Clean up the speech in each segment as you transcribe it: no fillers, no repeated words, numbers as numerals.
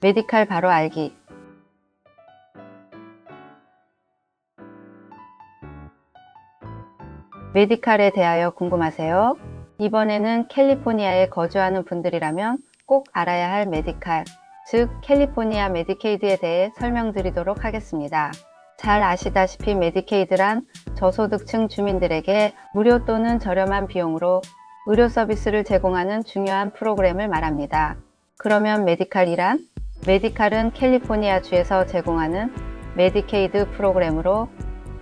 메디칼 바로 알기. 메디칼에 대하여 궁금하세요? 이번에는 캘리포니아에 거주하는 분들이라면 꼭 알아야 할 메디칼, 즉 캘리포니아 메디케이드에 대해 설명드리도록 하겠습니다. 잘 아시다시피 메디케이드란 저소득층 주민들에게 무료 또는 저렴한 비용으로 의료 서비스를 제공하는 중요한 프로그램을 말합니다. 그러면 메디칼이란? 메디칼은 캘리포니아주에서 제공하는 메디케이드 프로그램으로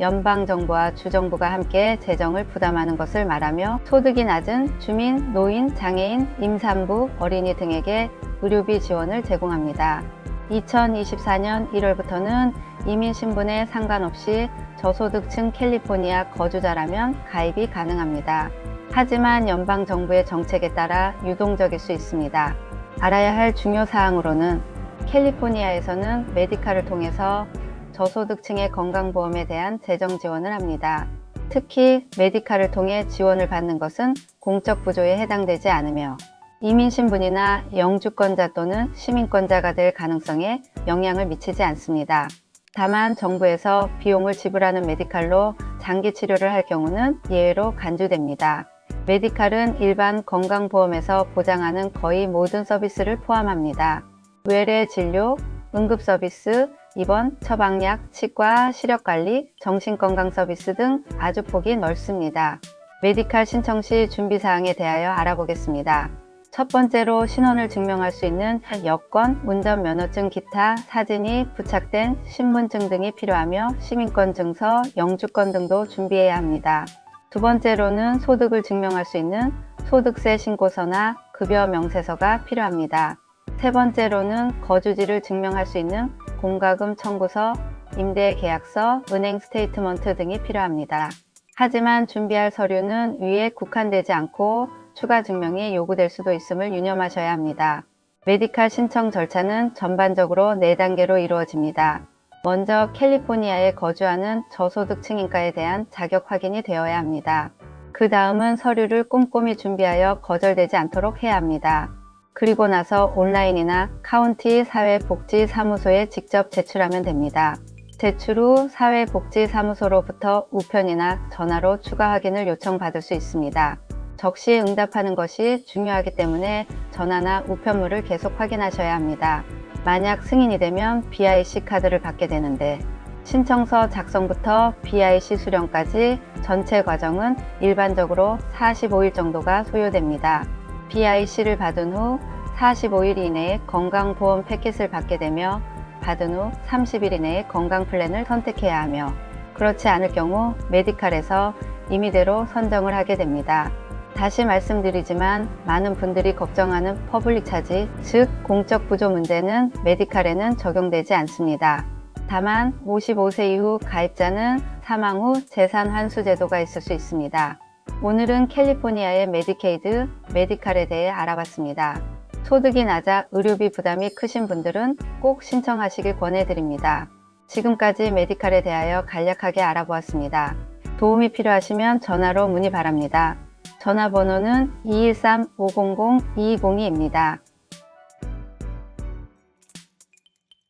연방정부와 주정부가 함께 재정을 부담하는 것을 말하며 소득이 낮은 주민, 노인, 장애인, 임산부, 어린이 등에게 의료비 지원을 제공합니다. 2024년 1월부터는 이민 신분에 상관없이 저소득층 캘리포니아 거주자라면 가입이 가능합니다. 하지만 연방정부의 정책에 따라 유동적일 수 있습니다. 알아야 할 중요 사항으로는 캘리포니아에서는 메디칼을 통해서 저소득층의 건강보험에 대한 재정 지원을 합니다. 특히 메디칼을 통해 지원을 받는 것은 공적 부조에 해당되지 않으며 이민신분이나 영주권자 또는 시민권자가 될 가능성에 영향을 미치지 않습니다. 다만 정부에서 비용을 지불하는 메디칼로 장기 치료를 할 경우는 예외로 간주됩니다. 메디칼은 일반 건강보험에서 보장하는 거의 모든 서비스를 포함합니다. 외래 진료, 응급서비스, 입원, 처방약, 치과, 시력관리, 정신건강 서비스 등 아주 폭이 넓습니다. 메디칼 신청 시 준비사항에 대하여 알아보겠습니다. 첫 번째로 신원을 증명할 수 있는 여권, 운전면허증 기타, 사진이 부착된 신분증 등이 필요하며 시민권 증서, 영주권 등도 준비해야 합니다. 두 번째로는 소득을 증명할 수 있는 소득세 신고서나 급여 명세서가 필요합니다. 세 번째로는 거주지를 증명할 수 있는 공과금 청구서, 임대 계약서, 은행 스테이트먼트 등이 필요합니다. 하지만 준비할 서류는 위에 국한되지 않고 추가 증명이 요구될 수도 있음을 유념하셔야 합니다. 메디칼 신청 절차는 전반적으로 4단계로 이루어집니다. 먼저 캘리포니아에 거주하는 저소득층인가에 대한 자격 확인이 되어야 합니다. 그 다음은 서류를 꼼꼼히 준비하여 거절되지 않도록 해야 합니다. 그리고 나서 온라인이나 카운티 사회복지사무소에 직접 제출하면 됩니다. 제출 후 사회복지사무소로부터 우편이나 전화로 추가 확인을 요청받을 수 있습니다. 적시에 응답하는 것이 중요하기 때문에 전화나 우편물을 계속 확인하셔야 합니다. 만약 승인이 되면 BIC 카드를 받게 되는데 신청서 작성부터 BIC 수령까지 전체 과정은 일반적으로 45일 정도가 소요됩니다. BIC를 받은 후 45일 이내에 건강보험 패킷을 받게 되며 받은 후 30일 이내에 건강 플랜을 선택해야 하며 그렇지 않을 경우 메디칼에서 임의대로 선정을 하게 됩니다. 다시 말씀드리지만 많은 분들이 걱정하는 퍼블릭 차지, 즉 공적 부조 문제는 메디칼에는 적용되지 않습니다. 다만 55세 이후 가입자는 사망 후 재산 환수 제도가 있을 수 있습니다. 오늘은 캘리포니아의 메디케이드, 메디칼에 대해 알아봤습니다. 소득이 낮아 의료비 부담이 크신 분들은 꼭 신청하시길 권해드립니다. 지금까지 메디칼에 대하여 간략하게 알아보았습니다. 도움이 필요하시면 전화로 문의 바랍니다. 전화번호는 213-500-2202입니다.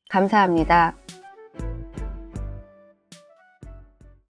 감사합니다.